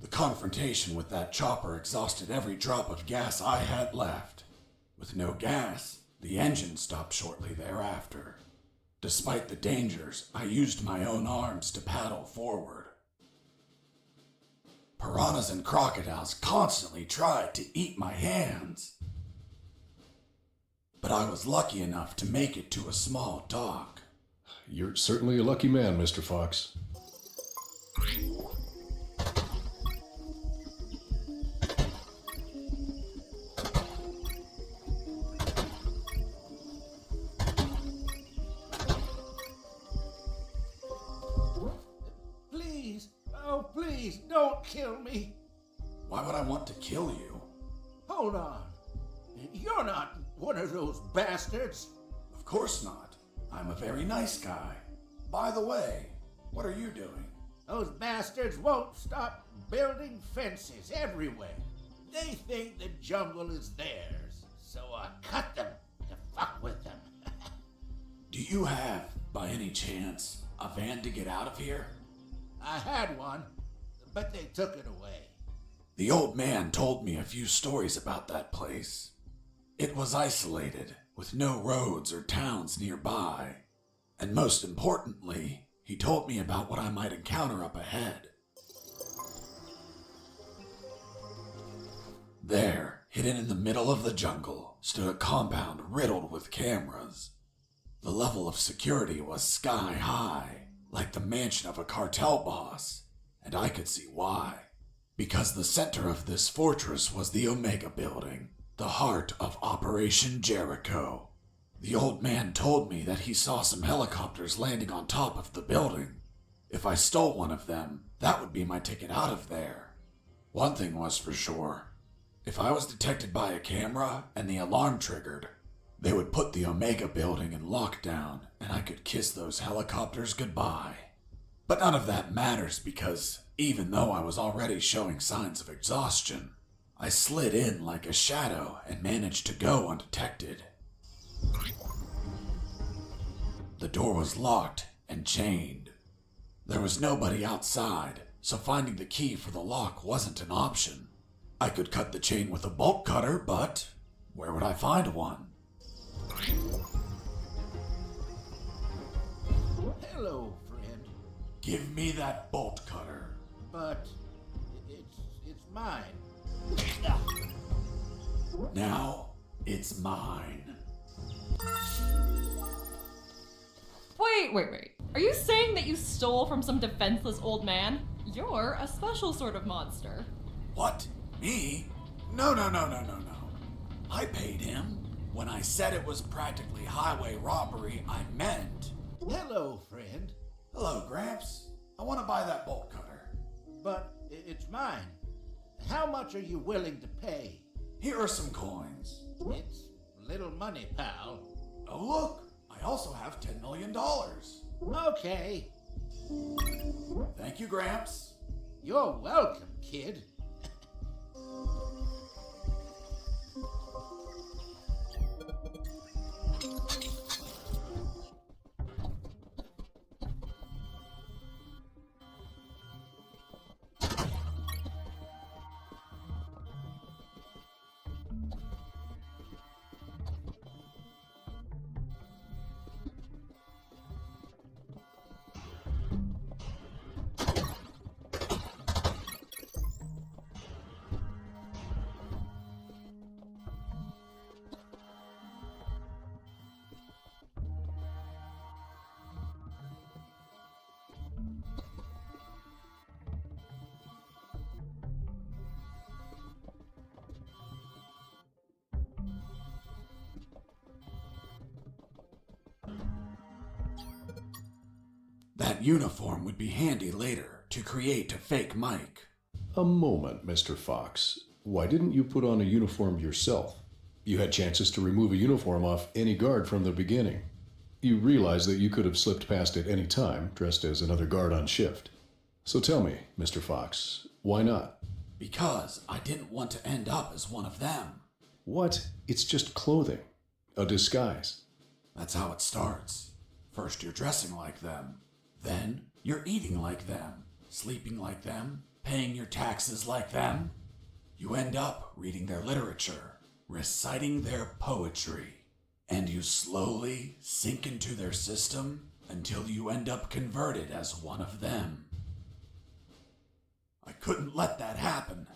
The confrontation with that chopper exhausted every drop of gas I had left. With no gas, the engine stopped shortly thereafter. Despite the dangers, I used my own arms to paddle forward. Piranhas and crocodiles constantly tried to eat my hands. But I was lucky enough to make it to a small dock. You're certainly a lucky man, Mr. Fox. Please, oh please, don't kill me. Why would I want to kill you? Hold on. You're not one of those bastards. Of course not. I'm a very nice guy. By the way, what are you doing? Those bastards won't stop building fences everywhere. They think the jungle is theirs, so I cut them to fuck with them. Do you have, by any chance, a van to get out of here? I had one, but they took it away. The old man told me a few stories about that place. It was isolated, with no roads or towns nearby. And most importantly, he told me about what I might encounter up ahead. There, hidden in the middle of the jungle, stood a compound riddled with cameras. The level of security was sky high, like the mansion of a cartel boss, and I could see why. Because the center of this fortress was the Omega Building, the heart of Operation Jericho. The old man told me that he saw some helicopters landing on top of the building. If I stole one of them, that would be my ticket out of there. One thing was for sure. If I was detected by a camera and the alarm triggered, they would put the Omega Building in lockdown and I could kiss those helicopters goodbye. But none of that matters because even though I was already showing signs of exhaustion, I slid in like a shadow and managed to go undetected. The door was locked and chained. There was nobody outside, so finding the key for the lock wasn't an option. I could cut the chain with a bolt cutter, but where would I find one? Hello, friend. Give me that bolt cutter. But it's mine. Now it's mine. Wait. Are you saying that you stole from some defenseless old man? You're a special sort of monster. What? Me? No. I paid him. When I said it was practically highway robbery, I meant... Hello, friend. Hello, Gramps. I want to buy that bolt cutter. But it's mine. How much are you willing to pay? Here are some coins. It's little money, pal. Oh, look. I also have $10 million. Okay. Thank you, Gramps. You're welcome, kid. That uniform would be handy later to create a fake mic. A moment, Mr. Fox. Why didn't you put on a uniform yourself? You had chances to remove a uniform off any guard from the beginning. You realize that you could have slipped past at any time, dressed as another guard on shift. So tell me, Mr. Fox, why not? Because I didn't want to end up as one of them. What? It's just clothing. A disguise. That's how it starts. First you're dressing like them. Then you're eating like them, sleeping like them, paying your taxes like them. You end up reading their literature, reciting their poetry, and you slowly sink into their system until you end up converted as one of them. I couldn't let that happen.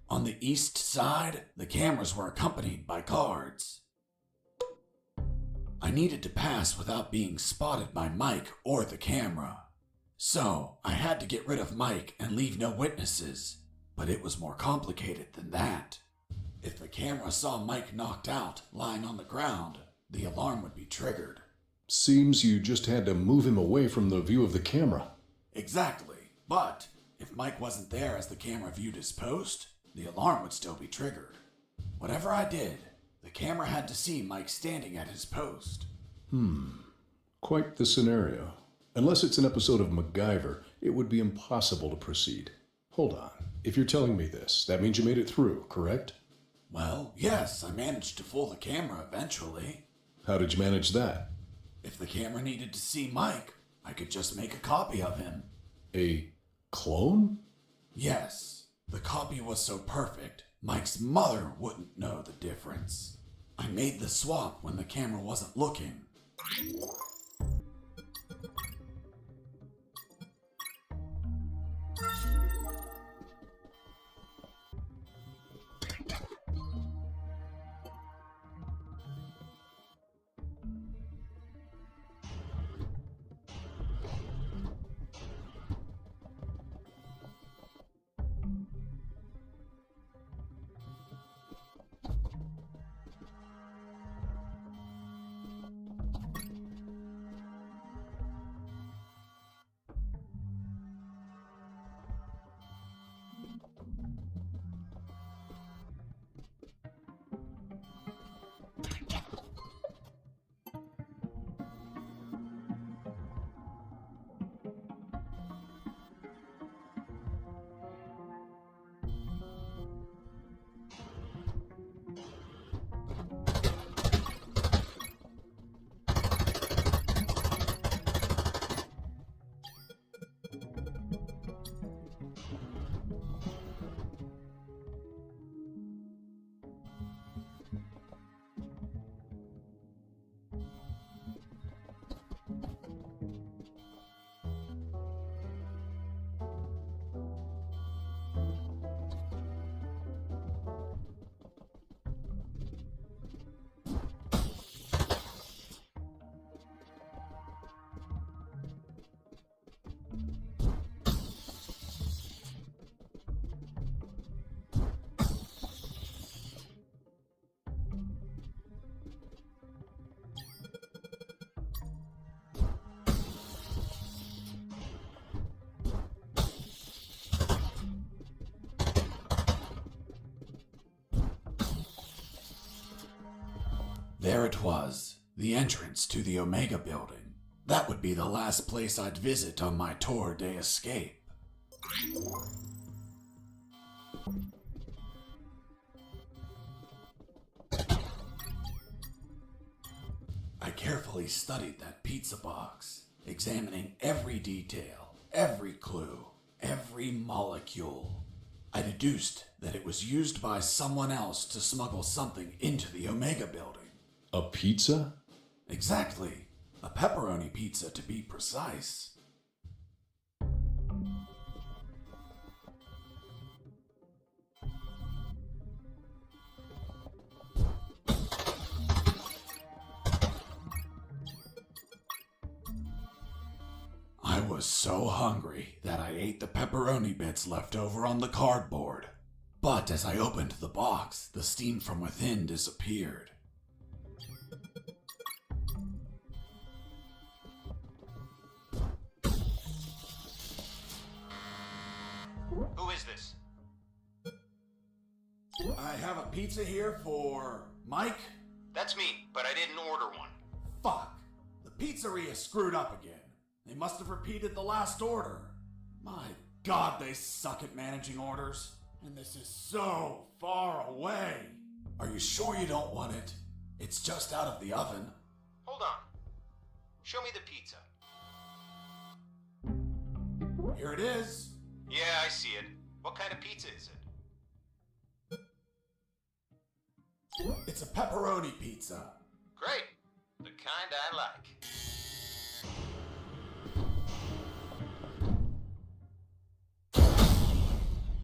On the east side, the cameras were accompanied by guards. I needed to pass without being spotted by Mike or the camera. So, I had to get rid of Mike and leave no witnesses, but it was more complicated than that. If the camera saw Mike knocked out, lying on the ground, the alarm would be triggered. Seems you just had to move him away from the view of the camera. Exactly, but if Mike wasn't there as the camera viewed his post, the alarm would still be triggered. Whatever I did, the camera had to see Mike standing at his post. Quite the scenario. Unless it's an episode of MacGyver, it would be impossible to proceed. Hold on. If you're telling me this, that means you made it through, correct? Well, yes, I managed to fool the camera eventually. How did you manage that? If the camera needed to see Mike, I could just make a copy of him. A clone? Yes, the copy was so perfect, Mike's mother wouldn't know the difference. I made the swap when the camera wasn't looking. There it was, the entrance to the Omega building. That would be the last place I'd visit on my tour de escape. I carefully studied that pizza box, examining every detail, every clue, every molecule. I deduced that it was used by someone else to smuggle something into the Omega building. A pizza? Exactly. A pepperoni pizza, to be precise. I was so hungry that I ate the pepperoni bits left over on the cardboard. But as I opened the box, the steam from within disappeared. Who is this? I have a pizza here for Mike. That's me, but I didn't order one. Fuck. The pizzeria screwed up again. They must have repeated the last order. My God, they suck at managing orders. And this is so far away. Are you sure you don't want it? It's just out of the oven. Hold on. Show me the pizza. Here it is. Yeah, I see it. What kind of pizza is it? It's a pepperoni pizza. Great. The kind I like.